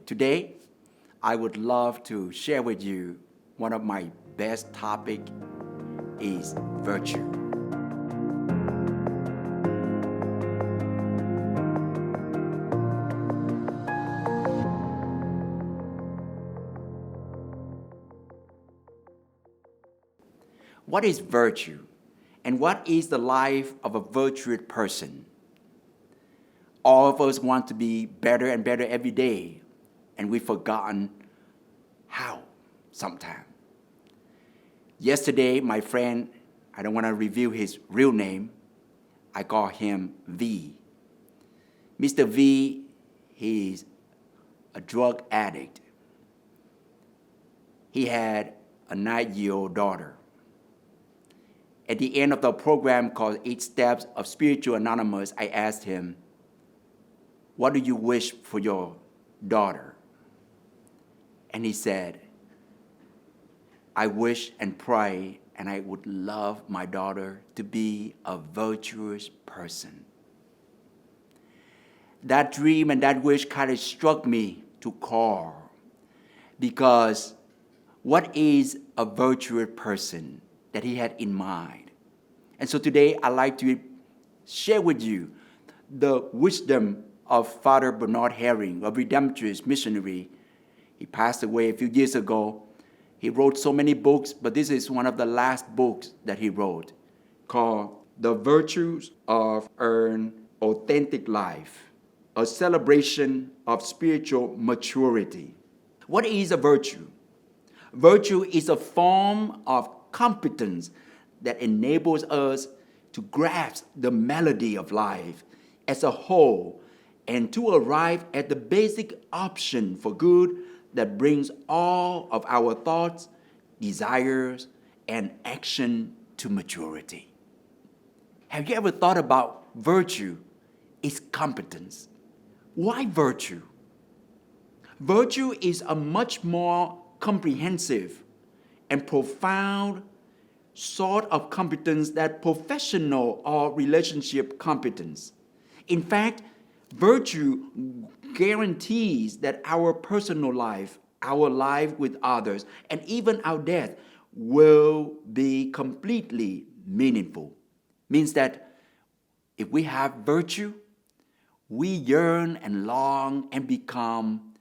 Today, I would love to share with you one of my best topic is virtue. What is virtue? And what is the life of a virtuous person? All of us want to be better and better every day, and we've forgotten how sometimes. Yesterday, my friend, I don't want to reveal his real name, I call him V. Mr. V, he's a drug addict. He had a 9-year-old daughter. At the end of the program called 8 Steps of Spiritual Anonymous, I asked him, "What do you wish for your daughter?" And he said, "I wish and pray, and I would love my daughter to be a virtuous person." That dream and that wish kind of struck me to core, because what is a virtuous person that he had in mind? And so today I'd like to share with you the wisdom of Father Bernard Herring, a Redemptorist missionary. He passed away a few years ago. He wrote so many books, but this is one of the last books that he wrote, called The Virtues of an Authentic Life, a celebration of spiritual maturity. What is a virtue? Virtue is a form of competence that enables us to grasp the melody of life as a whole and to arrive at the basic option for good that brings all of our thoughts, desires, and action to maturity. Have you ever thought about virtue is competence? Why virtue? Virtue is a much more comprehensive and profound sort of competence than professional or relationship competence. In fact, virtue guarantees that our personal life, our life with others, and even our death will be completely meaningful. Means that if we have virtue, we yearn and long and become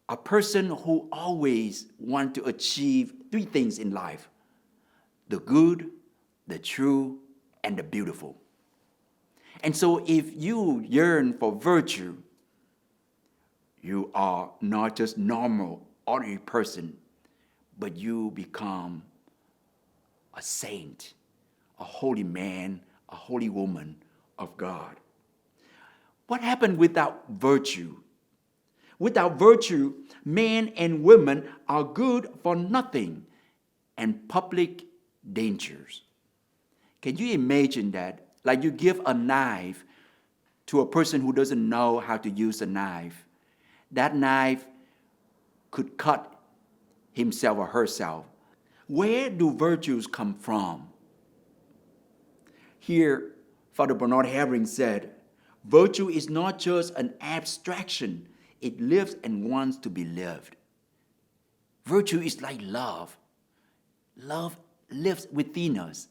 a person who always wants to achieve 3 things in life: the good, the true, and the beautiful. And so if you yearn for virtue, you are not just normal, ordinary person, but you become a saint, a holy man, a holy woman of God. What happened without virtue? Without virtue, men and women are good for nothing and public dangers. Can you imagine that? Like you give a knife to a person who doesn't know how to use a knife. That knife could cut himself or herself. Where do virtues come from? Here, Father Bernard Herring said, virtue is not just an abstraction. It lives and wants to be lived. Virtue is like love. Love lives within us,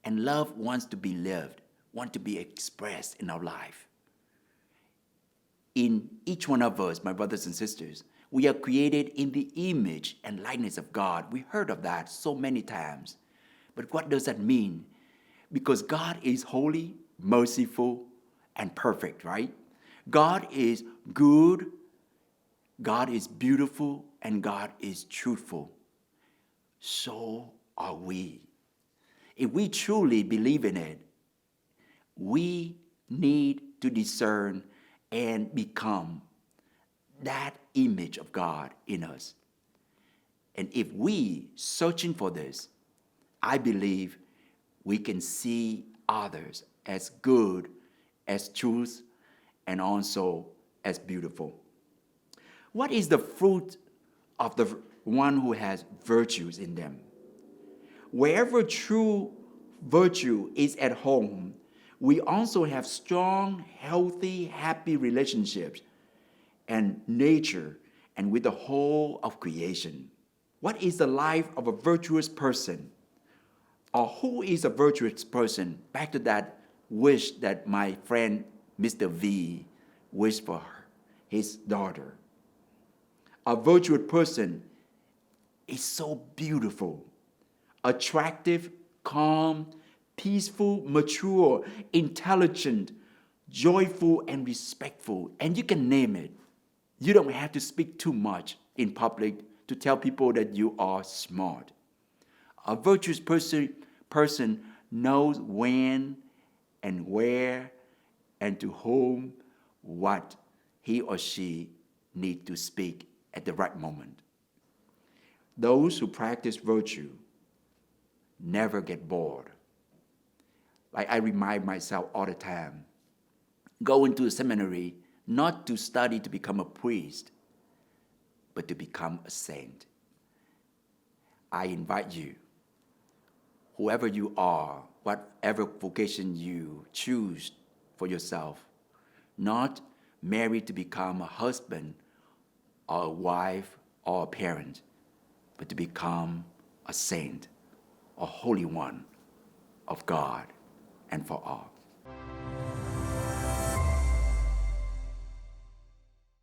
and love wants to be lived, wants to be expressed in our life. In each one of us, my brothers and sisters, we are created in the image and likeness of God. We heard of that so many times. But what does that mean? Because God is holy, merciful, and perfect, right? God is good, God is beautiful, and God is truthful. So are we. If we truly believe in it, we need to discern and become that image of God in us. And if we searching for this, I believe we can see others as good, as truth, and also as beautiful. What is the fruit of the one who has virtues in them? Wherever true virtue is at home, we also have strong, healthy, happy relationships. and nature and with the whole of creation. What is the life of a virtuous person? Or who is a virtuous person? Back to that wish that my friend Mr. V wished for his daughter. A virtuous person is so beautiful, attractive, calm, peaceful, mature, intelligent, joyful, and respectful. And you can name it. You don't have to speak too much in public to tell people that you are smart. A virtuous person knows when and where and to whom what he or she needs to speak at the right moment. Those who practice virtue never get bored. Like I remind myself all the time, go into a seminary not to study to become a priest, but to become a saint. I invite you, whoever you are, whatever vocation you choose for yourself, not married to become a husband or a wife or a parent, but to become a saint, a holy one of God and for all.